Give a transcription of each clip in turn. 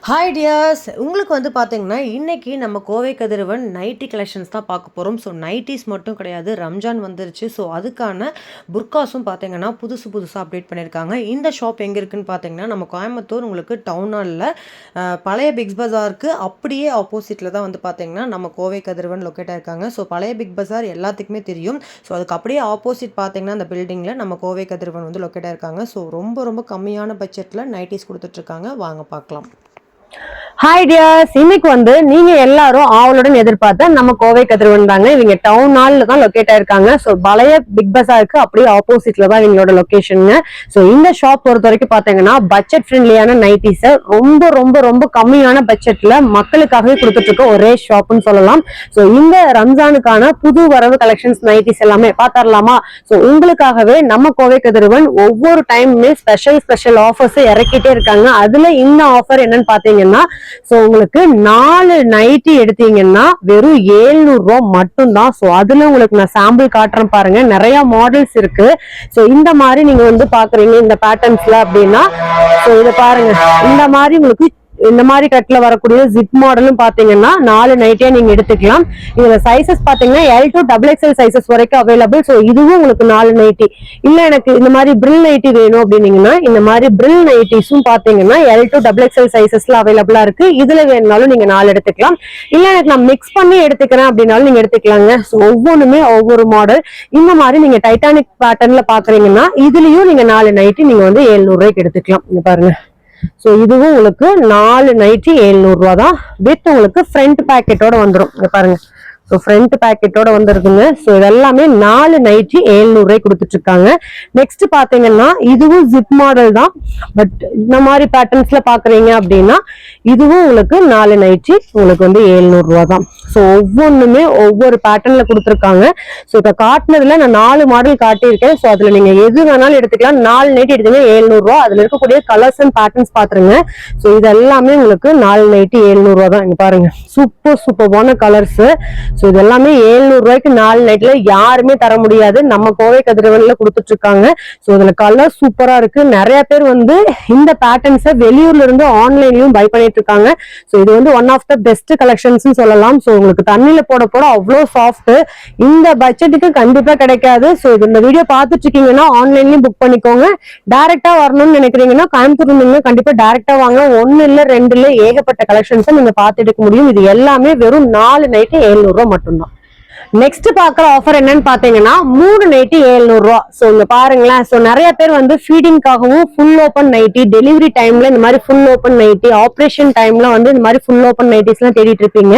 Hi tears, உங்களுக்கு பார்த்தீங்கன்னா இன்னைக்கு நம்ம கோவை கதிரவன் நைட்டி கலெக்ஷன்ஸ் தான் பார்க்க போகிறோம். ஸோ நைட்டிஸ் மட்டும் கிடையாது, ரம்ஜான் வந்துருச்சு. ஸோ அதுக்கான புர்காஸும் பார்த்தீங்கன்னா புதுசாக அப்டேட் பண்ணியிருக்காங்க. இந்த ஷாப் எங்கே இருக்குன்னு பார்த்தீங்கன்னா நம்ம கோயம்புத்தூர் உங்களுக்கு டவுன் ஹாலில் பழைய பிக் பஜாருக்கு அப்படியே ஆப்போசிட்டில் தான் பார்த்தீங்கன்னா நம்ம கோவை கதிரவன் லொக்கேட் ஆயிருக்காங்க. ஸோ பழைய பிக் பஜார் எல்லாத்துக்குமே தெரியும். ஸோ அதுக்கு அப்படியே ஆப்போசிட் பார்த்தீங்கன்னா அந்த பில்டிங்கில் நம்ம கோவை கதிரவன் லொக்கேட் ஆயிருக்காங்க. ஸோ ரொம்ப கம்மியான பட்ஜெட்டில் நைட்டிஸ் கொடுத்துட்ருக்காங்க. வாங்க பார்க்கலாம். ஹாய் டியர்ஸ், இன்னைக்கு நீங்க எல்லாரும் ஆவலுடன் எதிர்பார்த்த நம்ம கோவை கதிரவன் தாங்க. இவங்க டவுன் ஹால்ல தான் லொக்கேட் ஆயிருக்காங்க. ஸோ பழைய பிக் பஸாருக்கு அப்படியே ஆப்போசிட்ல தான் இவங்களோட லொகேஷனுங்க. ஸோ இந்த ஷாப் பொறுத்த வரைக்கும் பாத்தீங்கன்னா பட்ஜெட் ஃப்ரெண்ட்லியான நைட்டிஸை ரொம்ப கம்மியான பட்ஜெட்ல மக்களுக்காகவே கொடுத்துட்டு இருக்க ஒரே ஷாப்னு சொல்லலாம். ஸோ இந்த ரம்ஜானுக்கான புது வரவு கலெக்ஷன்ஸ் நைட்டிஸ் எல்லாமே பாத்திரலாமா? ஸோ உங்களுக்காகவே நம்ம கோவை கதிரவன் ஒவ்வொரு டைமுமே ஸ்பெஷல் ஆஃபர்ஸ் இறக்கிட்டே இருக்காங்க. அதுல இந்த ஆஃபர் என்னன்னு பாத்தீங்கன்னா, சோ உங்களுக்கு 4 நைட்டி எடுத்தீங்கன்னா வெறும் 700 ரூபாய் மட்டும்தான். சோ அதுல உங்களுக்கு நான் சாம்பிள் காட்டுறேன் பாருங்க. நிறைய மாடல்ஸ் இருக்கு. சோ இந்த மாதிரி நீங்க பாக்குறீங்க இந்த பேட்டர்ன்ஸ்ல அப்படின்னா, சோ இத பாருங்க. இந்த மாதிரி உங்களுக்கு இந்த மாதிரி கட்ல வரக்கூடிய ஜிப் மாடலும் பாத்தீங்கன்னா 4 நைட்டியா நீங்க எடுத்துக்கலாம். இதுல சைசஸ் பாத்தீங்கன்னா L to XXL சைசஸ் வரைக்கும் அவைலபிள். சோ இதுவும் உங்களுக்கு 4 நைட்டி. இல்ல எனக்கு இந்த மாதிரி பிரில் நைட்டி வேணும் அப்படின்னீங்கன்னா இந்த மாதிரி பிரில் நைட்டிஸும் பாத்தீங்கன்னா L to XXL சைசஸ்ல அவைலபிளா இருக்கு. இதுல வேணும்னாலும் நீங்க 4 எடுத்துக்கலாம். இல்ல எனக்கு நான் மிக்ஸ் பண்ணி எடுத்துக்கிறேன் அப்படின்னாலும் நீங்க எடுத்துக்கலாங்க. சோ ஒவ்வொன்றுமே ஒவ்வொரு மாடல். இந்த மாதிரி நீங்க டைட்டானிக் பேட்டர்ன்ல பாக்குறீங்கன்னா இதுலயும் நீங்க 4 நைட்டி நீங்க 700 ரூபாய்க்கு எடுத்துக்கலாம். இங்க பாருங்க. சோ இதுவும் உங்களுக்கு 4 நைட்டி 700 ரூபா தான். வித் உங்களுக்கு ஃப்ரண்ட் பேக்கெட்டோட வந்துடும். இங்க பாருங்க. ஸோ ஃப்ரண்ட் பேக்கெட்டோட வந்துருக்குங்க. ஸோ இதெல்லாமே 4 நைட்டி 700 ரூபாய் கொடுத்துட்டு இருக்காங்க. நெக்ஸ்ட் பாத்தீங்கன்னா இதுவும் ஜிப் மாடல் தான். பட் இந்த மாதிரி பேட்டர்ன்ஸ்ல பாக்குறீங்க அப்படின்னா இதுவும் உங்களுக்கு 4 நைட்டி உங்களுக்கு 700 ரூபா தான். ஸோ ஒவ்வொன்றுமே ஒவ்வொரு பேட்டர்ன்ல கொடுத்துருக்காங்க. ஸோ இதை காட்டினதுல நான் 4 மாடல் காட்டியிருக்கேன். ஸோ அதுல நீங்க எது வேணாலும் எடுத்துக்கலாம். 4 நைட்டி எடுத்தீங்கன்னா 700 ரூபா. அதுல இருக்கக்கூடிய கலர்ஸ் அண்ட் பேட்டர்ன்ஸ் பாத்துருங்க. ஸோ இது எல்லாமே உங்களுக்கு 4 நைட்டி 700 ரூபா தான். இங்க பாருங்க, சூப்பரான கலர்ஸ். சோ இது எல்லாமே 700 ரூபாய்க்கு 4 நைட்ல யாருமே தர முடியாது. நம்ம கோவை கதிரவன்ல கொடுத்துட்டு இருக்காங்க. சோ இதுல கலர் சூப்பரா இருக்கு. நிறைய பேர் இந்த பேட்டர்ன்ஸை வெளியூர்ல இருந்து ஆன்லைன்லயும் பை பண்ணிட்டு இருக்காங்க. சோ இது one of the best collections சொல்லலாம். சோ உங்களுக்கு தண்ணியில போட அவ்வளவு சாஃப்ட். இந்த பட்ஜெட்டுக்கு கண்டிப்பா கிடைக்காது. சோ இது இந்த வீடியோ பாத்துட்டு இருக்கீங்கன்னா ஆன்லைன்லயும் புக் பண்ணிக்கோங்க. டைரக்டா வரணும்னு நினைக்கிறீங்கன்னா கோயம்புத்தூர் இருந்தீங்கன்னா கண்டிப்பா டைரக்டா வாங்க. 1 இல்ல 2 இல்ல ஏகப்பட்ட கலெக்ஷன்ஸ் நீங்க பாத்து எடுக்க முடியும். இது எல்லாமே வெறும் 4 நைட்டு 700 ரூபாய் மட்டும்தான். நெக்ஸ்ட் பாக்குற ஆஃபர் என்னன்னு பாத்தீங்கன்னா 3 நைட்டி 700 ரூபாய். சோ இங்க பாருங்களேன். சோ நிறைய பேர் ஃபீடிங்காகவும் ஃபுல் ஓபன் நைட்டி, டெலிவரி டைம்ல இந்த மாதிரி ஃபுல் ஓபன் நைட்டி, ஆபரேஷன் டைம்ல இந்த மாதிரி ஃபுல் ஓபன் நைட்டிஸ் எல்லாம் தேடிட்டு இருப்பீங்க.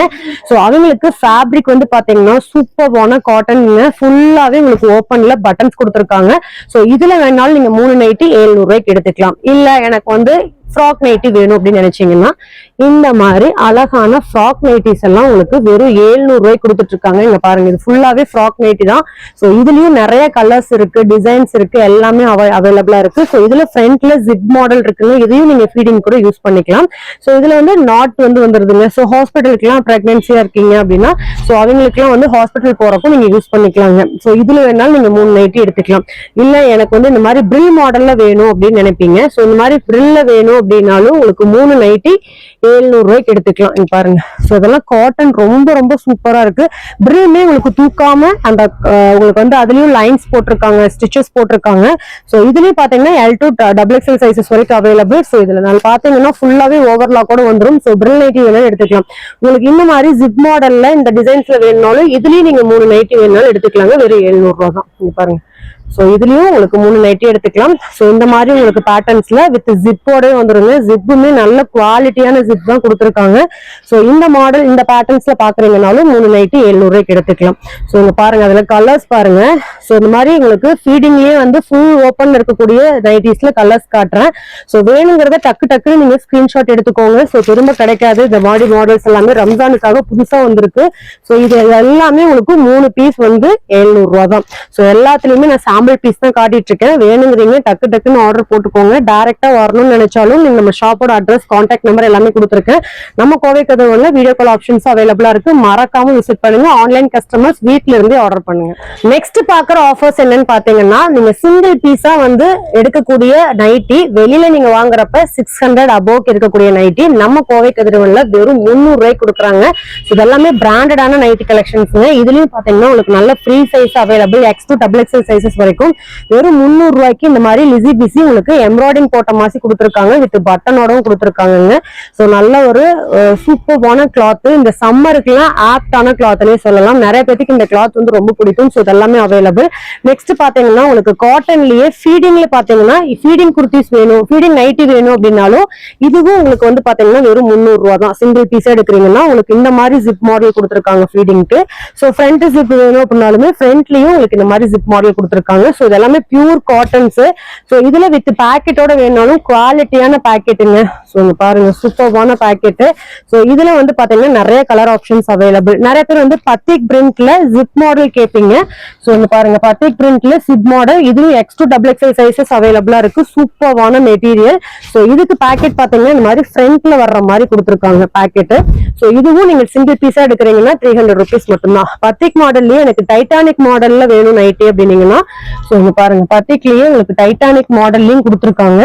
சோ அவங்களுக்கு ஃபேப்ரிக் பாத்தீங்கன்னா சூப்பரான காட்டன், ஃபுல்லாவே உங்களுக்கு ஓபன்ல பட்டன்ஸ் கொடுத்துருக்காங்க. சோ இதுல வேணாலும் நீங்க 3 நைட்டி 700 ரூபாய்க்கு எடுத்துக்கலாம். இல்ல எனக்கு ஃப்ராக் நைட்டி வேணும் அப்படின்னு நினைச்சீங்கன்னா இந்த மாதிரி அழகான ஃப்ராக் நைட்டிஸ் எல்லாம் உங்களுக்கு வெறும் 700 ரூபாய்க்கு கொடுத்துட்டு இருக்காங்க. இங்க பாருங்க, இது ஃபுல்லாவே ஃப்ராக் நைட்டி தான். சோ இதுலயும் நிறைய கலர்ஸ் இருக்கு, டிசைன்ஸ் இருக்கு, எல்லாமே அவைலபிளா இருக்கு. சோ இதுல ஃப்ரண்ட்ல ஜிப் மாடல் இருக்குங்க. இதையும் நீங்க ஃபீடிங் கூட யூஸ் பண்ணிக்கலாம். சோ இதுல நாட் வந்துருதுங்க. சோ ஹாஸ்பிட்டலுக்கு எல்லாம் பிரெக்னன்சியா இருக்கீங்க அப்படின்னா சோ அவங்களுக்கு எல்லாம் ஹாஸ்பிட்டல் போறப்போ நீங்க யூஸ் பண்ணிக்கலாங்க. சோ இதுல வேணாலும் நீங்க 3 நைட்டி எடுத்துக்கலாம். இல்ல எனக்கு இந்த மாதிரி பிரில் மாடல்ல வேணும் அப்படின்னு நினைப்பீங்க. சோ இந்த மாதிரி பிரில்ல வேணும் அப்படின்னாலும் உங்களுக்கு 3 நைட்டி 700 ரூபாய்க்கு எடுத்துக்கலாம். இங்க பாருங்க. சோ இதெல்லாம் காட்டன் ரொம்ப சூப்பரா இருக்கு. பிரிலுமே உங்களுக்கு தூக்காம அந்த உங்களுக்கு அதுலயும் லைன்ஸ் போட்டிருக்காங்க, ஸ்டிச்சஸ் போட்டிருக்காங்க. சோ இதுலயும் பாத்தீங்கன்னா L to XXL சைசஸ் வரைக்கும் அவைலபிள். சோ இதுல நான் பாத்தீங்கன்னா ஃபுல்லாவே ஓவர்லாக் கூட வந்துடும். சோ பிரில் நைட்டி வேணாலும் எடுத்துக்கலாம். உங்களுக்கு இந்த மாதிரி ஜிப் மாடல்ல இந்த டிசைன்ஸ்ல வேணும்னாலும் இதுலயும் நீங்க 3 நைட்டி வேணாலும் எடுத்துக்கலாங்க. வெறும் 700 ரூபாய் தான். இங்க பாருங்க. சோ இதுலயும் உங்களுக்கு 3 நைட்டி எடுத்துக்கலாம். சோ இந்த மாதிரி உங்களுக்கு பேட்டர்ன்ஸ்ல வித் ஜிப்போட வந்துருங்க. ஜிப்புமே நல்ல குவாலிட்டியான ஜிப் தான் கொடுத்துருக்காங்க. சோ இந்த மாடல் இந்த பேட்டர்ன்ஸ்ல பாக்குறீங்கனாலும் 3 நைட்டி 700 ரூபாய்க்கு எடுத்துக்கலாம். சோ இங்க பாருங்க, அதுல கலர்ஸ் பாருங்க. சோ இந்த மாதிரி உங்களுக்கு ஃபீடிங்லயே ஃபுல் ஓபன்ல இருக்கக்கூடிய நைட்டிஸ்ல கலர்ஸ் காட்டுறேன். சோ வேணுங்கிறத டக்குன்னு நீங்க ஸ்கிரீன்ஷாட் எடுத்துக்கோங்க. சோ திரும்ப கிடைக்காது. இந்த பாடி மாடல்ஸ் எல்லாமே ரம்ஜானுக்காக புதுசா வந்திருக்கு. சோ இது எல்லாமே உங்களுக்கு 3 பீஸ் 700 ரூபாய் தான். சோ எல்லாத்துலயுமே நான் சாம்பிள் பீஸ் தான் காட்டிட்டு இருக்கேன். வேணுங்கிறீங்க டக்கு டக்குன்னு ஆர்டர் போட்டுக்கோங்க. டைரக்டா வரணும்னு நினைச்சாலும் நீங்க நம்ம ஷாப்போட அட்ரஸ், கான்டாக்ட் நம்பர் எல்லாமே கொடுத்துருக்கேன். நம்ம கோவை கதிரவன்ல வீடியோ கால் ஆப்ஷன்ஸ் அவைலபிளா இருக்கு. மறக்காம விசிட் பண்ணுங்க. ஆன்லைன் கஸ்டமர்ஸ் வீட்ல இருந்தே ஆர்டர் பண்ணுங்க. நெக்ஸ்ட் பாக்குற ஆஃபர்ஸ் என்னன்னு பாத்தீங்கன்னா, நீங்க சிங்கிள் பீஸா வந்து எடுக்கக்கூடிய நைட்டி வெளியில நீங்க வாங்குறப்ப 600 அபோவ் இருக்கக்கூடிய நைட்டி நம்ம கோவை கதிரவன்ல வெறும் 300 ரூபாய்க்கு கொடுக்குறாங்க. இதெல்லாமே பிராண்டடான நைட்டி கலெக்ஷன்ஸ்ங்க. இதுலயும் பாத்தீங்கன்னா உங்களுக்கு நல்ல free size available, X to XXL sizes வரைக்கும் வெறும் 300 ரூபாய்க்கு இந்த மாதிரி லிசி பிசி உங்களுக்கு எம்ப்ராய்டிங் போட்ட மாதிரி கொடுத்துருக்காங்க. வித் பட்டனோடவும் கொடுத்துருக்காங்க. ஸோ நல்ல ஒரு சூப்பர்வான கிளாத். இந்த சம்மருக்குலாம் ஆப்டான கிளாத்னே சொல்லலாம். நிறைய பேருக்கு இந்த கிளாத் வந்து ரொம்ப பிடிக்கும். ஸோ இதெல்லாமே அவைலபிள். நெக்ஸ்ட் பாத்தீங்கன்னா உங்களுக்கு காட்டன்லயே ஃபீடிங்ல பாத்தீங்கன்னா ஃபீடிங் குர்த்திஸ் வேணும், ஃபீடிங் நைட்டி வேணும் அப்படின்னாலும் இதுவும் உங்களுக்கு வந்து பாத்தீங்கன்னா வெறும் 300 ரூபா தான். சிங்கிள் பீஸ் எடுக்கிறீங்கன்னா உங்களுக்கு இந்த மாதிரி ஜிப் மாடல் கொடுத்துருக்காங்க ஃபீடிங்க்கு. ஸோ ஃப்ரண்ட் ஜிப் வேணும் அப்படின்னாலுமே ஃப்ரண்ட்லயும் உங்களுக்கு இந்த மாதிரி ஜிப் மாடல் கொடுத்துருக்காங்க. ஸோ இதெல்லாமே பியூர் காட்டன்ஸ். ஸோ இதுல வித் பேக்கெட்டோட வேணாலும் குவாலிட்டியான பேக்கெட்டுங்க. ஸோ இங்க பாருங்க சூப்பர்வான பேக்கெட். ஸோ இதுல வந்து பாத்தீங்கன்னா நிறைய கலர் ஆப்ஷன்ஸ் அவைலபிள். நிறைய பேர் வந்து பத்திக் பிரிண்ட்ல ஜிப் மாடல் கேட்பீங்க. ஸோ இங்க பாருங்க பத்திக் பிரிண்ட்ல ஜிப் மாடல். இதுவும் X to XXL சைசஸ் அவைலபிளா இருக்கு. சூப்பர்வான மெட்டீரியல். ஸோ இதுக்கு பேக்கெட் பாத்தீங்கன்னா இந்த மாதிரி ஃப்ரண்ட்ல வர்ற மாதிரி கொடுத்துருக்காங்க பேக்கெட். ஸோ இதுவும் நீங்க சிங்கிள் பீஸா எடுக்கிறீங்கன்னா 300 rupees மட்டும்தான். பத்திக் மாடல்லயே எனக்கு டைட்டானிக் மாடல்ல வேணும் நைட்டி அப்படின்னீங்கன்னா ஸோ இங்க பாருங்க பத்திக்லயே உங்களுக்கு டைட்டானிக் மாடல்லையும் கொடுத்துருக்காங்க.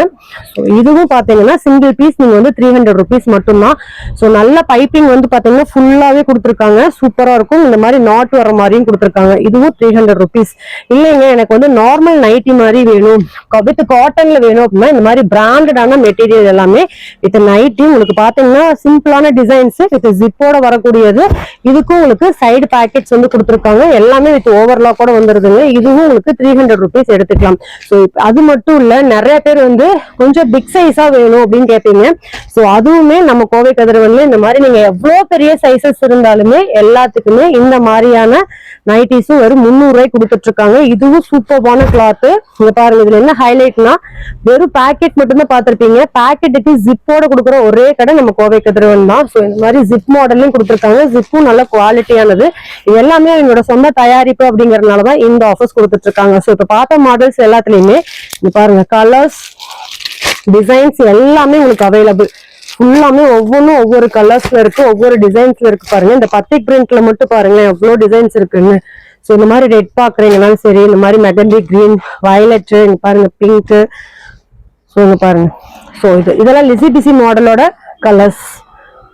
ஸோ இதுவும் பாத்தீங்கன்னா சிங்கிள் பீஸ் நீங்க வந்து 300 rupees மட்டும்தான். ஸோ நல்ல பைப்பிங் வந்து பாத்தீங்கன்னா ஃபுல்லாவே கொடுத்துருக்காங்க. சூப்பரா இருக்கும். இந்த மாதிரி நாட் வர மாதிரியும் கொடுத்துருக்காங்க. இதுவும் 300 rupees. இல்லைங்க எனக்கு வந்து நார்மல் நைட்டி மாதிரி வேணும், வித் காட்டன்ல வேணும் அப்படின்னா இந்த மாதிரி பிராண்டடான மெட்டீரியல் எல்லாமே வித் நைட்டி உங்களுக்கு பாத்தீங்கன்னா சிம்பிளான டிசைன்ஸ் வித் ஜிப்போட வரக்கூடியது. இதுக்கும் உங்களுக்கு சைடு பேக்கெட்ஸ் வந்து கொடுத்துருக்காங்க. எல்லாமே வித் ஓவர்லாக்கோட வந்துருதுங்க. இதுவும் உங்களுக்கு 300 rupees எடுத்துக்கலாம். ஸோ அது மட்டும் இல்ல நிறைய பேர் வந்து கொஞ்சம் பிக் சைஸா வேணும் அப்படின்னு கேட்பீங்க. ஸோ அதுவுமே நம்ம கோவை கதிரவன்ல இந்த மாதிரி நீங்க எவ்வளவு பெரிய சைசஸ் இருந்தாலுமே எல்லாத்துக்குமே இந்த மாதிரியான நைட்டிஸும் வெறும் 300 ரூபாய் கொடுத்துட்டு இருக்காங்க. இதுவும் சூப்பர்வான கிளாத். இங்க பாருங்க இதுல என்ன ஹைலைட்னா வெறும் பேக்கெட் மட்டும் தான் பாத்திருப்பீங்க. பேக்கெட்டுக்கு ஜிப்போட கொடுக்குற ஒரே கடை நம்ம கோவை கதிரவன் தான். ஸோ இந்த மாதிரி ஜிப் மாடல்லையும் கொடுத்துருக்காங்க. ஜிப்பும் நல்ல குவாலிட்டியானது. இது எல்லாமே என்னோட சொந்த தயாரிப்பு அப்படிங்கறதுனாலதான் இந்த ஆஃபர்ஸ் கொடுத்துட்டு இருக்காங்க. ஸோ இப்ப பார்த்த மாடல்ஸ் எல்லாத்துலயுமே இங்க பாருங்க கலர்ஸ், டிசைன்ஸ் எல்லாமே உங்களுக்கு அவைலபிள். ஃபுல்லாமே ஒவ்வொன்றும் ஒவ்வொரு கலர்ஸ்ல இருக்கு, ஒவ்வொரு டிசைன்ஸ்ல இருக்கு. பாருங்க இந்த பத்திக் பிரிண்ட்ல மட்டும் பாருங்க எவ்வளவு டிசைன்ஸ் இருக்குன்னு. ஸோ இந்த மாதிரி ரெட் பாக்குறீங்கனாலும் சரி, இந்த மாதிரி மெகண்டி கிரீன், வயலட், இங்க பாருங்க பிங்க். ஸோ இங்க பாருங்க. ஸோ இதெல்லாம் லிசி பிசி மாடலோட கலர்ஸ்.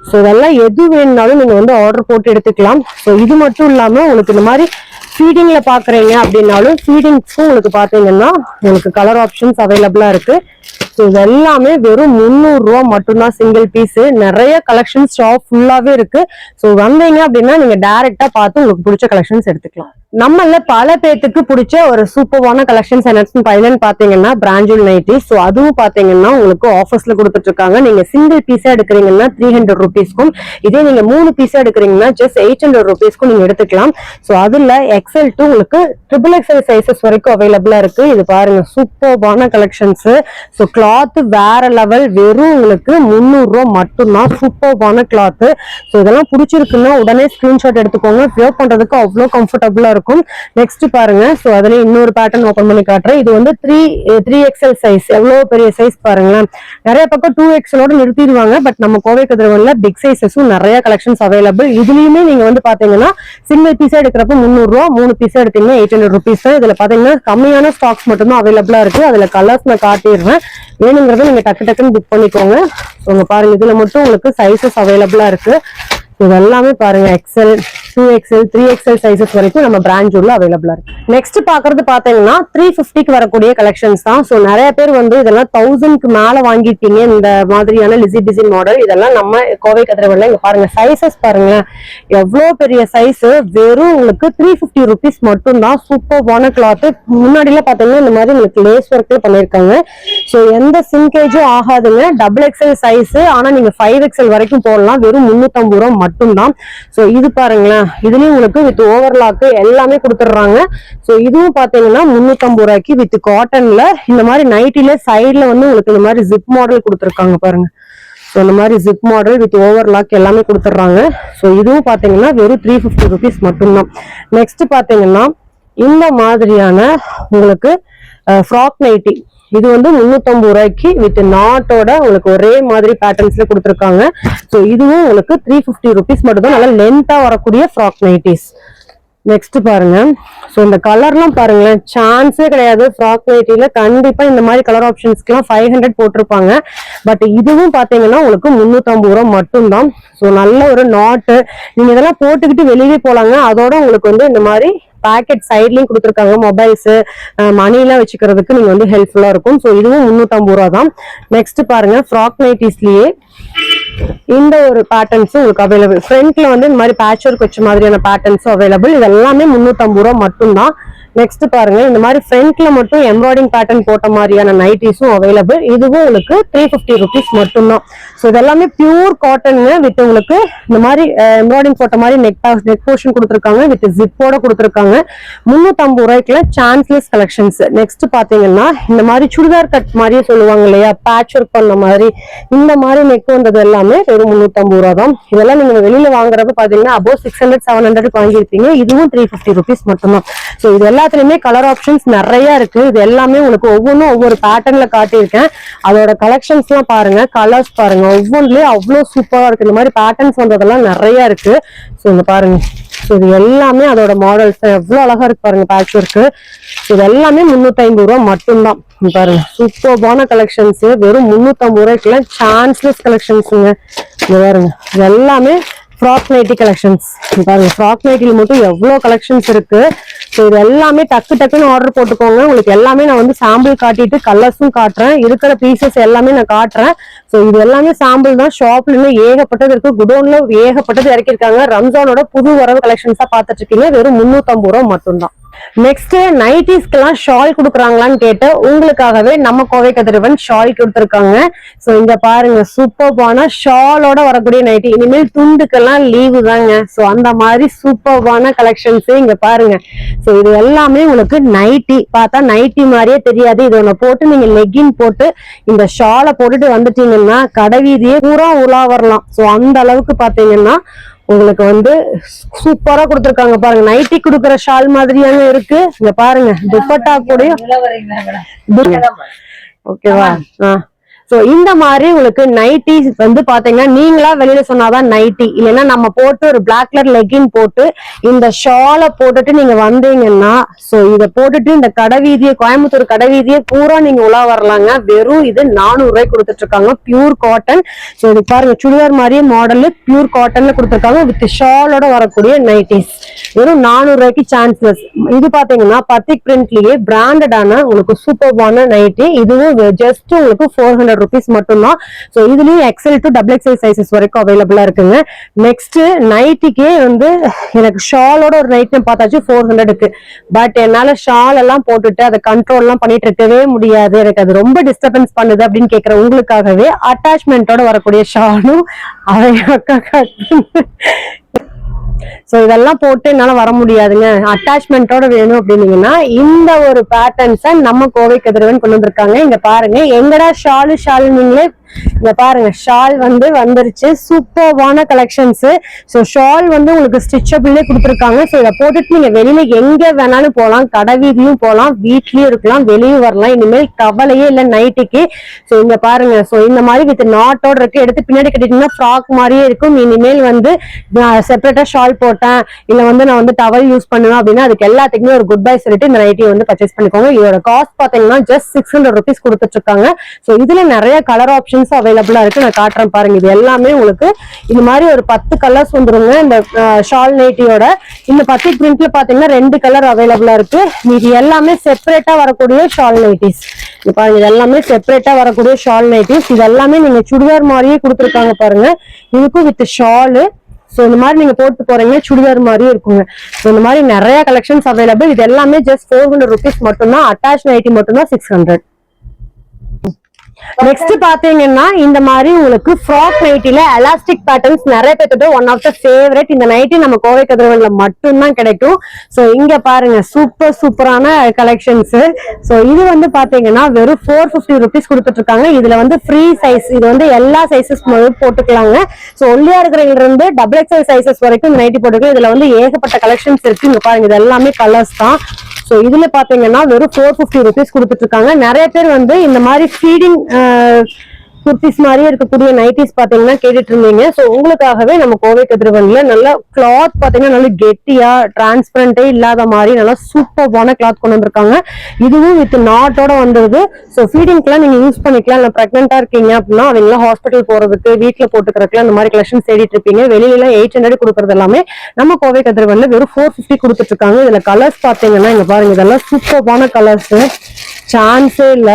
ஸோ இதெல்லாம் எது வேணும்னாலும் நீங்க வந்து ஆர்டர் போட்டு எடுத்துக்கலாம். ஸோ இது மட்டும் இல்லாம உங்களுக்கு இந்த மாதிரி ஃபீடிங்ல பாக்குறீங்க அப்படின்னாலும் ஃபீடிங்ஸ்க்கும் உங்களுக்கு பாத்தீங்கன்னா உங்களுக்கு கலர் ஆப்ஷன்ஸ் அவைலபிளா இருக்கு. ஸோ இது எல்லாமே வெறும் 300 ரூபா மட்டும்தான் சிங்கிள் பீஸ். நிறைய கலெக்ஷன்ஸ் ஷாப் ஃபுல்லாவே இருக்கு. ஸோ வந்தீங்க அப்படின்னா நீங்க டைரக்டா பார்த்து உங்களுக்கு பிடிச்ச கலெக்ஷன்ஸ் எடுத்துக்கலாம். நம்மள பல பேத்துக்கு பிடிச்ச ஒரு சூப்பர்வான கலெக்ஷன்ஸ் என்னன்னு பாத்தீங்கன்னா பிராஞ்சல் நைட்டி. ஸோ அதுவும் பாத்தீங்கன்னா உங்களுக்கு ஆஃபர்ஸ்ல கொடுத்துட்டு இருக்காங்க. நீங்க சிங்கிள் பீஸா எடுக்கிறீங்கன்னா 300 rupeesக்கும், இதே நீங்க 3 பீஸா எடுக்கிறீங்கன்னா ஜஸ்ட் 800 rupeesக்கும் நீங்க எடுத்துக்கலாம். ஸோ அதுல XL to உங்களுக்கு XXL சைசஸ் வரைக்கும் அவைலபிளா இருக்கு. இது பாருங்க சூப்பர்வான கலெக்ஷன்ஸ். ஸோ கிளாத் வேற லெவல். வெறும் உங்களுக்கு 300 ரூபா மட்டும்தான். சூப்பர்வான கிளாத். ஸோ இதெல்லாம் பிடிச்சிருக்குன்னா உடனே ஸ்கிரீன்ஷாட் எடுத்துக்கோங்க. வியர் பண்றதுக்கு அவ்வளவு கம்ஃபர்டபுளா இருக்கும். நெக்ஸ்ட் பாருங்க. சோ அதுல இன்னொரு பேட்டர்ன் ஓபன் பண்ணி காட்டுறேன். இது வந்து 3XL சைஸ். எவ்வளவு பெரிய சைஸ் பாருங்களேன். நிறைய பக்கம் 2XL ஓட நிறுத்திடுவாங்க. பட் நம்ம கோவை கதிரவன்ல பிக் சைசஸும் நிறைய கலெக்ஷன்ஸ் அவைலபிள். இதுலயுமே நீங்க வந்து பாத்தீங்கன்னா சிங்கிள் பீஸா எடுக்கிறப்ப 300 ரூபா, 3 பீஸா எடுத்தீங்கன்னா 800 rupees தான். இதுல பாத்தீங்கன்னா கம்மியான ஸ்டாக்ஸ் மட்டும் தான் அவைலபிளா இருக்கு. அதுல கலர்ஸ் நான் காட்டிடுறேன். வேணுங்கிறத நீங்க டக்கு டக்குன்னு புக் பண்ணிக்கோங்க. உங்க பாருங்க இதுல மட்டும் உங்களுக்கு சைசஸ் அவைலபிளா இருக்கு. இது எல்லாமே பாருங்க XL, 2XL, 3XL சைசஸ் வரைக்கும் நம்ம பிராண்ட் உள்ள அவைலபிளா இருக்கு. நெக்ஸ்ட் பாக்குறது பாத்தீங்கன்னா 350க்கு வரக்கூடிய கலெக்ஷன்ஸ் தான். சோ நிறைய பேர் வந்து இதெல்லாம் 1000க்கு மேல வாங்கிட்டீங்க இந்த மாதிரியான லிசி பிசி மாடல். இதெல்லாம் நம்ம கோவை கதிரவன்ல இங்க பாருங்க சைசஸ் பாருங்க எவ்வளவு பெரிய சைஸ். வெறும் உங்களுக்கு 350 rupees மட்டும் தான். சூப்பர்வான கிளாத். முன்னாடி எல்லாம் பாத்தீங்கன்னா இந்த மாதிரி உங்களுக்கு லேஸ் ஒர்க்ல பண்ணிருக்காங்க. சோ எந்த சிங்கேஜும் ஆகாதுங்க. XXL size. ஆனா நீங்க 5XL வரைக்கும் போடலாம். வெறும் 350 ரூபாய் மட்டும்தான். சோ இது பாருங்களேன். இதுலயும் உங்களுக்கு வித் ஓவர்லாக் எல்லாமே கொடுத்துடுறாங்க. சோ இதுவும் பாத்தீங்கன்னா 350 ரூபாய்க்கு வித் காட்டன்ல இந்த மாதிரி நைட்டில சைட்ல வந்து உங்களுக்கு இந்த மாதிரி ஜிப் மாடல் கொடுத்துருக்காங்க பாருங்க. சோ இந்த மாதிரி ஜிப் மாடல் வித் ஓவர்லாக் எல்லாமே கொடுத்துடுறாங்க. சோ இதுவும் பாத்தீங்கன்னா வெறும் 350 rupees மட்டும்தான். நெக்ஸ்ட் பாத்தீங்கன்னா இந்த மாதிரியான உங்களுக்கு ஃப்ராக் நைட்டி இது வந்து 350 ரூபாய்க்கு வித் நாட்டோட உங்களுக்கு ஒரே மாதிரி பேட்டர்ன்ஸ்ல கொடுத்துருக்காங்க. ஸோ இதுவும் உங்களுக்கு 350 ருபீஸ் மட்டும் தான். நல்லா லென்த்தா வரக்கூடிய ஃப்ராக் நைட்டிஸ். நெக்ஸ்ட் பாருங்க. ஸோ இந்த கலர்லாம் பாருங்களேன், சான்ஸே கிடையாது. ஃப்ராக் நைட்டில கண்டிப்பா இந்த மாதிரி கலர் ஆப்ஷன்ஸ்க்குலாம் 500 போட்டிருப்பாங்க. பட் இதுவும் பாத்தீங்கன்னா உங்களுக்கு 350 ரூபா மட்டும்தான். ஸோ நல்ல ஒரு நாட்டு, நீங்க இதெல்லாம் போட்டுக்கிட்டு வெளியே போலாங்க. அதோட உங்களுக்கு வந்து இந்த மாதிரி பேக்கெட் சைட்லயும் கொடுத்துருக்காங்க. மொபைல்ஸ் மணி எல்லாம் வச்சுக்கிறதுக்கு நீங்க வந்து ஹெல்ப்ஃபுல்லா இருக்கும். ஸோ இதுவும் 350 ரூபா தான். நெக்ஸ்ட் பாருங்க, ஃப்ராக் நைட்டிஸ்லயே இந்த ஒரு பேட்டர்ன்ஸும் உங்களுக்கு அவைலபிள். ஃப்ரண்ட்ல வந்து இந்த மாதிரி பேட்ச் ஒர்க் வச்ச மாதிரியான பேட்டர்ன்ஸும் அவைலபிள். இது எல்லாமே 350 ரூபா மட்டும்தான். நெக்ஸ்ட் பாருங்க, இந்த மாதிரி ஃப்ரண்ட்ல மட்டும் எம்ப்ராய்டிங் பேட்டர்ன் போட்ட மாதிரியான நைட்டிஸும் அவைலபிள். இதுவும் உங்களுக்கு 350 ருபீஸ் மட்டும்தான். ஸோ இதெல்லாமே பியூர் காட்டன்ங்க வித் உங்களுக்கு இந்த மாதிரி எம்ப்ராய்டிங் போட்ட மாதிரி நெக் போர்ஷன் கொடுத்துருக்காங்க வித் ஜிப்போட கொடுத்துருக்காங்க. 350 ரூபாய்க்குல சான்ஸ்லெஸ் கலெக்ஷன்ஸ். நெக்ஸ்ட் பாத்தீங்கன்னா இந்த மாதிரி சுடிதார் கட் மாதிரியே சொல்லுவாங்க இல்லையா, பேட்ச் ஒர்க் பண்ண மாதிரி, இந்த மாதிரி நெக் வந்தது எல்லாமே வெறும் 350 ரூபா தான். இதெல்லாம் நீங்க வெளியில வாங்குறப்ப பாத்தீங்கன்னா அபோவ் 600-700 வாங்கியிருப்பீங்க. இதுவும் 350 ருபீஸ் மட்டும்தான். ஸோ இது எல்லாத்துலயுமே கலர் ஆப்ஷன்ஸ் நிறைய இருக்கு. இது எல்லாமே உங்களுக்கு ஒவ்வொன்றும் ஒவ்வொரு பேட்டர்ன்ல காட்டியிருக்கேன். அதோட கலெக்ஷன்ஸ் எல்லாம் பாருங்க, கலர்ஸ் பாருங்க, ஒவ்வொன்றுலயும் அவ்வளவு சூப்பரா இருக்கு. இந்த மாதிரி பேட்டர்ன்ஸ் வந்ததெல்லாம் நிறைய இருக்கு. ஸோ இங்க பாருங்க, ஸோ இது எல்லாமே அதோட மாடல்ஸ் எவ்வளவு அழகா இருக்கு பாருங்க, பேட்ச் ஒர்க். இது எல்லாமே 350 ரூபா மட்டும்தான். பாருங்க, சூப்பர்பான கலெக்ஷன்ஸ் வெறும் 350 ரூபாய்க்குள்ள சான்ஸ்லெஸ் கலெக்ஷன்ஸுங்க. இங்க பாருங்க, இது எல்லாமே ஃப்ராக் நைட்டி கலெக்ஷன்ஸ். பாருங்க, ஃப்ராக் நைட்டில மட்டும் எவ்வளவு கலெக்ஷன்ஸ் இருக்கு. ஸோ இது எல்லாமே டக்குன்னு ஆர்டர் போட்டுக்கோங்க. உங்களுக்கு எல்லாமே நான் வந்து சாம்பிள் காட்டிட்டு கலர்ஸும் காட்டுறேன். இருக்கிற பீசஸ் எல்லாமே நான் காட்டுறேன். ஸோ இது எல்லாமே சாம்பிள் தான். ஷாப்ல இன்னும் ஏகப்பட்டது இருக்கு. குடோன்ல ஏகப்பட்டது இறக்கிருக்காங்க. ரம்ஜானோட புது வரவு கலெக்ஷன்ஸா பாத்துட்டு இருக்கீங்க. வெறும் 350 ரூபா மட்டும்தான். நெக்ஸ்ட் நைட்டிஸ்க்கெல்லாம் ஷால் கொடுக்குறாங்களான்னு கேட்டு உங்களுக்காகவே நம்ம கோவை கதிரவன் ஷால் கொடுத்துருக்காங்க. சோ இங்க பாருங்க, சூப்பர்பான ஷாலோட வரக்கூடிய நைட்டி. இனிமேல் துண்டுக்கெல்லாம் லீவு தாங்க. சோ அந்த மாதிரி சூப்பர்பான கலெக்ஷன்ஸ் இங்க பாருங்க. சோ இது எல்லாமே உங்களுக்கு நைட்டி, பார்த்தா நைட்டி மாதிரியே தெரியாது. இது ஒண்ணு போட்டு நீங்க லெகின் போட்டு இந்த ஷாலை போட்டுட்டு வந்துட்டீங்கன்னா கடைவீதியே பூரா உலா வரலாம். சோ அந்த அளவுக்கு பாத்தீங்கன்னா உங்களுக்கு வந்து சூப்பரா கொடுத்துருக்காங்க. பாருங்க, நைட்டி கொடுக்குற ஷால் மாதிரியான இருக்கு. இங்க பாருங்க, துப்பட்டா கூட ஓகேவா. சோ இந்த மாதிரி உங்களுக்கு நைட்டி வந்து பாத்தீங்கன்னா நீங்களா வெளியில சொன்னாதான் நைட்டி, இல்லைன்னா நம்ம போட்டு ஒரு பிளாக் கலர் லெகின் போட்டு இந்த ஷாலை போட்டுட்டு நீங்க வந்தீங்கன்னா, சோ இதை போட்டுட்டு இந்த கடைவீதியை, கோயம்புத்தூர் கடைவீதியை பூரா நீங்க உலா வரலாங்க. வெறும் இது 400 ரூபாய் கொடுத்துட்டு இருக்காங்க, பியூர் காட்டன். சோ இது பாருங்க, சுடிதார் மாதிரியே மாடல் பியூர் காட்டன்ல கொடுத்துருக்காங்க வித் ஷாலோட வரக்கூடிய நைட்டிஸ். வெறும் 400 ரூபாய்க்கு சான்ஸ்லெஸ். இது பாத்தீங்கன்னா பத்திக் பிரிண்ட்லயே பிராண்டடான உங்களுக்கு சூப்பர்பான நைட்டி. இதுவும் ஜஸ்ட் உங்களுக்கு 400 ருபீஸ் மட்டும்தான். சோ இதுலயும் XL to double XL sizes வரைக்கும் அவைலபிளா இருக்குங்க. நெக்ஸ்ட் நைட்டிக்கே வந்து எனக்கு ஷாலோட ஒரு நைட் பார்த்தாச்சு 400க்கு. பட் என்னால ஷால் எல்லாம் போட்டுட்டு அதை கண்ட்ரோல் எல்லாம் பண்ணிட்டு இருக்கவே முடியாது, எனக்கு அது ரொம்ப டிஸ்டர்பன்ஸ் பண்ணுது அப்படின்னு கேட்கிற உங்களுக்காகவே அட்டாச்மெண்டோட வரக்கூடிய ஷாலும் சோ இதெல்லாம் போட்டு என்னால வர முடியாதுங்க, அட்டாச்மெண்டோட வேணும் அப்படின்னீங்கன்னா இந்த ஒரு பேட்டர்ன்ஸ நம்ம கோவை கதிரவன் கொண்டு வந்திருக்காங்க. இங்க பாருங்க, எங்கடா ஷாலு நீங்களே இங்க பாருங்க, ஷால் வந்து வந்துருச்சு. சூப்பர்வான கலெக்ஷன்ஸ். சோ ஷால் வந்து உங்களுக்கு ஸ்டிச்சபிள்லே கொடுத்துருக்காங்க. சோ இதை போட்டுட்டு நீங்க வெளியில எங்க வேணாலும் போகலாம், கடைவீதியும் போகலாம், வீட்லயும் இருக்கலாம், வெளியும் வரலாம். இனிமேல் கவலையே இல்லை நைட்டிக்கு. சோ இங்க பாருங்க, சோ இந்த மாதிரி வித் நாட்டோட இருக்கு. எடுத்து பின்னாடி கட்டிட்டீங்கன்னா ஃப்ராக் மாதிரியே இருக்கும். இனிமேல் வந்து செப்பரேட்டா ஷால் போட்டேன், இல்ல வந்து நான் வந்து டவல் யூஸ் பண்ணுவேன் அப்படின்னா அதுக்கு எல்லாத்துக்குமே ஒரு குட் பை சொல்லிட்டு இந்த நைட்டியை வந்து பர்ச்சேஸ் பண்ணிக்கோங்க. இதோட காஸ்ட் பாத்தீங்கன்னா ஜஸ்ட் 600 ருபீஸ் கொடுத்துட்டு இருக்காங்க. சோ இதுல நிறைய கலர் ஆப்ஷன்ஸ் அவைலபிளா இருக்கு, நான் காட்டுறேன் பாருங்க. இது எல்லாமே உங்களுக்கு இந்த மாதிரி ஒரு 10 கலர்ஸ் வந்துருங்க இந்த ஷால் நைட்டியோட. இந்த 10 பிரிண்ட்ல பாத்தீங்கன்னா 2 கலர் அவைலபிளா இருக்கு. இது எல்லாமே செப்பரேட்டா வரக்கூடிய ஷால் நைட்டிஸ். பாருங்க, இது எல்லாமே செப்பரேட்டா வரக்கூடிய ஷால் நைட்டிஸ். இது எல்லாமே நீங்க சுடிதார் மாதிரியே கொடுத்துருக்காங்க பாருங்க, இதுக்கும் வித் ஷாலு. சோ இந்த மாதிரி நீங்க போட்டு போறீங்க, சுடிதார் மாதிரியே இருக்குங்க. சோ இந்த மாதிரி நிறைய கலெக்ஷன்ஸ் அவைலபிள். இது எல்லாமே ஜஸ்ட் 400 ருபீஸ் மட்டும்தான். அட்டாச் நைட்டி மட்டும்தான் 600. நெக்ஸ்ட் பாத்தீங்கன்னா இந்த மாதிரி உங்களுக்கு ஃப்ராக் நைட்டில எலாஸ்டிக் பேட்டர்ன்ஸ் நிறைய பேர்த்தோட ஒன் ஆஃப் த ஃபேவரட். இந்த நைட்டி நம்ம கோவை கதிரவன்ல மட்டும்தான் கிடைக்கும். சோ இங்க பாருங்க சூப்பரான கலெக்ஷன்ஸ். சோ இது வந்து பாத்தீங்கன்னா வெறும் 450 rupees கொடுத்துட்டு இருக்காங்க. இதுல வந்து ஃப்ரீ சைஸ், இது வந்து எல்லா சைசஸ் போட்டுக்கலாங்க. சோ ஒல்லியா இருக்கிறவங்க இருந்து XXL சைசஸ் வரைக்கும் நைட்டி போட்டுக்கலாம். இதுல வந்து ஏகப்பட்ட கலெக்ஷன்ஸ் இருக்கு. இங்க பாருங்க இது எல்லாமே கலர்ஸ் தான். சோ இதுல பாத்தீங்கன்னா வெறும் 450 rupees கொடுத்துட்டு இருக்காங்க. நிறைய பேர் வந்து இந்த மாதிரி ஃபீடிங் குர்த்திஸ் மாதிரியே இருக்கக்கூடிய நைட்டிஸ் பாத்தீங்கன்னா கேட்டுட்டு இருந்தீங்க. சோ உங்களுக்காகவே நம்ம கோவை கதிரவன்ல நல்ல கிளாத் பாத்தீங்கன்னா நல்ல கெட்டியா டிரான்ஸ்பரண்டே இல்லாத மாதிரி நல்லா சூப்பர்வான கிளாத் கொண்டு வந்திருக்காங்க. இதுவும் வித் நாட்டோட வந்துருது. சோ ஃபீடிங்க்குலாம் நீங்க யூஸ் பண்ணிக்கலாம். இல்ல பிரெக்னெண்டா இருக்கீங்க அப்படின்னா அவங்களாம் ஹாஸ்பிட்டல் போறதுக்கு வீட்டுல போட்டுக்கிறதுக்குலாம் அந்த மாதிரி கலெக்ஷன் தேடிட்டு இருப்பீங்க. வெளியில எல்லாம் 800 கொடுக்கறது எல்லாமே நம்ம கோவை கதிரவன்ல வெறும் 450 கொடுத்துட்டு இருக்காங்க. இதுல கலர்ஸ் பாத்தீங்கன்னா இங்க பாருங்க இதெல்லாம் சூப்பர்வான கலர்ஸ், சான்ஸே இல்ல.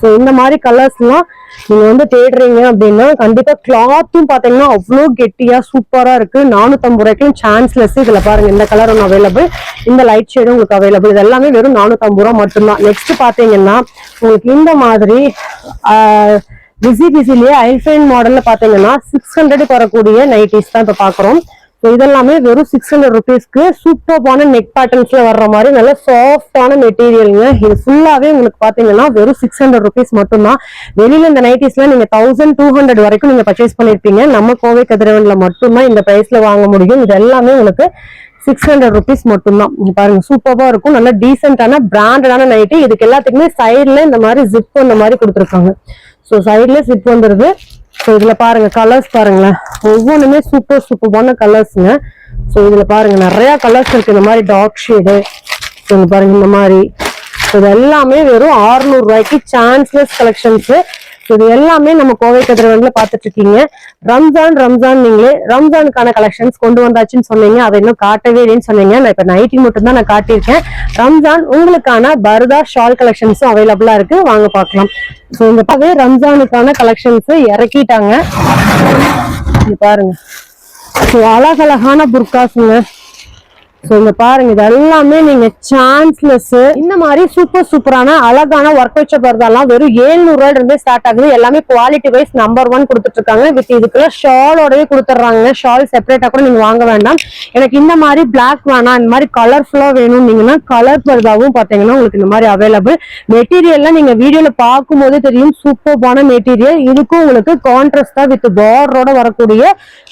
சோ இந்த மாதிரி கலர்ஸ் எல்லாம் நீங்க வந்து தேடுறீங்க அப்படின்னா கண்டிப்பா கிளாத்தும் பாத்தீங்கன்னா அவ்வளவு கெட்டியா சூப்பரா இருக்கு. 450 ரூபாய்க்கும் சான்ஸ்லெஸ். இதுல பாருங்க இந்த கலர் ஒன்று அவைலபிள், இந்த லைட் ஷேடும் உங்களுக்கு அவைலபிள். இது எல்லாமே வெறும் 450 ரூபாய் மட்டும்தான். நெக்ஸ்ட் பாத்தீங்கன்னா உங்களுக்கு இந்த மாதிரி பிசிலியே ஐல்ஃபைன் மாடல்ல பாத்தீங்கன்னா 600 வரக்கூடிய நைட்டிஸ் தான் இப்ப பாக்குறோம். இதெல்லாமே வெறும் 600 rupeesக்கு சூப்பர்வான நெக் பேட்டர்ன்ஸ்ல வர்ற மாதிரி நல்ல சாஃப்டான மெட்டீரியலுங்க. இது ஃபுல்லாவே உங்களுக்கு பாத்தீங்கன்னா வெறும் 600 rupees மட்டும்தான். வெளியில இந்த நைட்டிஸ்ல நீங்க 1200 வரைக்கும் நீங்க பர்ச்சேஸ் பண்ணிருப்பீங்க. நம்ம கோவை கதிரவன்ல மட்டும்தான் இந்த பிரைஸ்ல வாங்க முடியும். இது எல்லாமே உங்களுக்கு 600 rupees மட்டும்தான். பாருங்க சூப்பரா இருக்கும். நல்ல டீசென்டான பிராண்டடான நைட்டி. இதுக்கு எல்லாத்துக்குமே சைட்ல இந்த மாதிரி ஜிப் இந்த மாதிரி கொடுத்துருக்காங்க. ஸோ சைட்ல ஜிப் வந்துருது. ஸோ இதுல பாருங்க கலர்ஸ் பாருங்களேன், ஒவ்வொன்றுமே சூப்பர்வான கலர்ஸுங்க. ஸோ இதுல பாருங்க நிறைய கலர்ஸ் இருக்கு. இந்த மாதிரி டார்க் ஷேடு பாருங்க இந்த மாதிரி. இது எல்லாமே வெறும் 600 ரூபாய்க்கு சான்ஸ்லெஸ் கலெக்ஷன்ஸ். இது எல்லாமே நம்ம கோவை கதிரவன்ல பாத்துட்டு இருக்கீங்க. ரம்ஜான் நீங்களே ரம்ஜானுக்கான கலெக்ஷன்ஸ் கொண்டு வந்தாச்சுன்னு சொன்னீங்க. அதை இன்னும் காட்டவே இல்லைன்னு சொன்னீங்க. நான் இப்ப நைட்டி மட்டும் தான் நான் காட்டியிருக்கேன். ரம்ஜான் உங்களுக்கான பர்தா ஷால் கலெக்ஷன்ஸும் அவைலபிளா இருக்கு, வாங்க பார்க்கலாம். ஸோ இந்த ரம்ஜானுக்கான கலெக்ஷன்ஸ் இறக்கிட்டாங்க. பாருங்க அழகழகான புர்காஸுங்க. சோ இங்க பாருங்க இது எல்லாமே நீங்க சான்ஸ்லெஸ். இந்த மாதிரி சூப்பரான அழகான ஒர்க் வச்ச பர்தாலாம் வெறும் 700 ரூபாயில இருந்து ஸ்டார்ட் ஆகுது. எல்லாமே குவாலிட்டி வைஸ் நம்பர் 1 கொடுத்துட்டு இருக்காங்க. வித் இதுக்குள்ள ஷாலோடவே கொடுத்துட்றாங்க. ஷால் செப்பரேட்டா கூட நீங்க வாங்க வேண்டாம். எனக்கு இந்த மாதிரி பிளாக் வேணாம், இந்த மாதிரி கலர்ஃபுல்லா வேணும்னீங்கன்னா கலர் பர்தாவும் பாத்தீங்கன்னா உங்களுக்கு இந்த மாதிரி அவைலபிள். மெட்டீரியல்லாம் நீங்க வீடியோல பார்க்கும் போதே தெரியும் சூப்பர்வான மெட்டீரியல். இதுக்கும் உங்களுக்கு கான்ட்ராஸ்டா வித் பார்டரோட வரக்கூடிய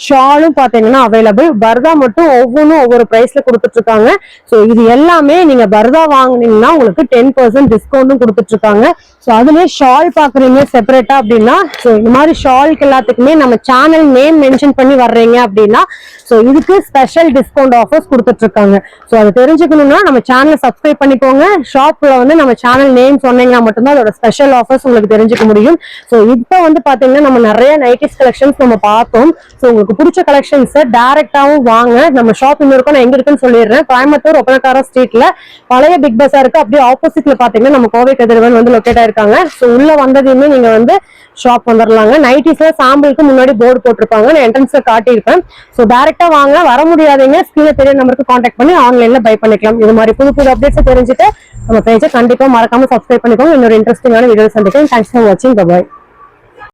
ஷாலும் பாத்தீங்கன்னா அவைலபிள். பர்தா மட்டும் ஒவ்வொன்றும் ஒவ்வொரு பிரைஸ்ல கொடுத்துட்டு இருக்காங்க. சோ இது எல்லாமே நீங்க பர்தா வாங்குனீங்கன்னா உங்களுக்கு 10% டிஸ்கவுண்டும் கொடுத்துட்டு இருக்காங்க. சோ அதுலயே ஷால் பாக்குறீங்க செப்பரேட்டா அப்படின்னா இந்த மாதிரி ஷால்க்கு எல்லாத்துக்குமே நம்ம சேனல் நேம் மென்ஷன் பண்ணி வர்றீங்க அப்படின்னா சோ இதுக்கு ஸ்பெஷல் டிஸ்கவுண்ட் ஆஃபர்ஸ் கொடுத்துட்டு இருக்காங்க. சோ அது தெரிஞ்சுக்கணும்னா நம்ம சேனலை சப்ஸ்கிரைப் பண்ணிக்கோங்க. ஷாப்ல வந்து நம்ம சேனல் நேம் சொன்னீங்கன்னா மட்டும்தான் அதோட ஸ்பெஷல் ஆஃபர்ஸ் உங்களுக்கு தெரிஞ்சுக்க முடியும். சோ இப்போ வந்து பாத்தீங்கன்னா நம்ம நிறைய நைட்டிஸ் கலெக்ஷன்ஸ் நம்ம பார்த்தோம். சோ உங்களுக்கு பிடிச்ச கலெக்ஷன்ஸ் டைரக்டாவும் வாங்க. நம்ம ஷாப் இன்னும் இருக்கும், நான் எங்க இருக்குன்னு சொல்லிடுறேன். கோயம்புத்தூர் ஒப்பனக்கார ஸ்ட்ரீட்ல பழைய பிக் பஸாருக்கு அப்படியே ஆப்போசிட்ல பாத்தீங்கன்னா நம்ம கோவை கதிரவன் வந்து லொக்கேட் ஆயிருக்காங்க. சோ உள்ள வந்ததையுமே நீங்க வந்து ஷாப் வந்துடலாங்க. நைட்டிஸ்ல சாம்பிளுக்கு முன்னாடி போர்டு போட்டிருப்பாங்க, நான் என்ட்ரன்ஸ்ல காட்டியிருப்பேன். சோ டைரக்டா வாங்க, வர முடியாதீங்க ஸ்கிரீன்ல தெரிய நம்பருக்கு கான்டாக்ட் பண்ணி ஆன்லைன்ல பை பண்ணிக்கலாம். இது மாதிரி புது அப்டேட்ஸ் தெரிஞ்சுட்டு நம்ம பேஜை கண்டிப்பா மறக்காம சப்ஸ்கிரைப் பண்ணிக்கோங்க. இன்னொரு இன்ட்ரெஸ்டிங்கான வீடியோ சந்திக்கிறேன். தேங்க்ஸ் ஃபார் வாட்சிங். பை.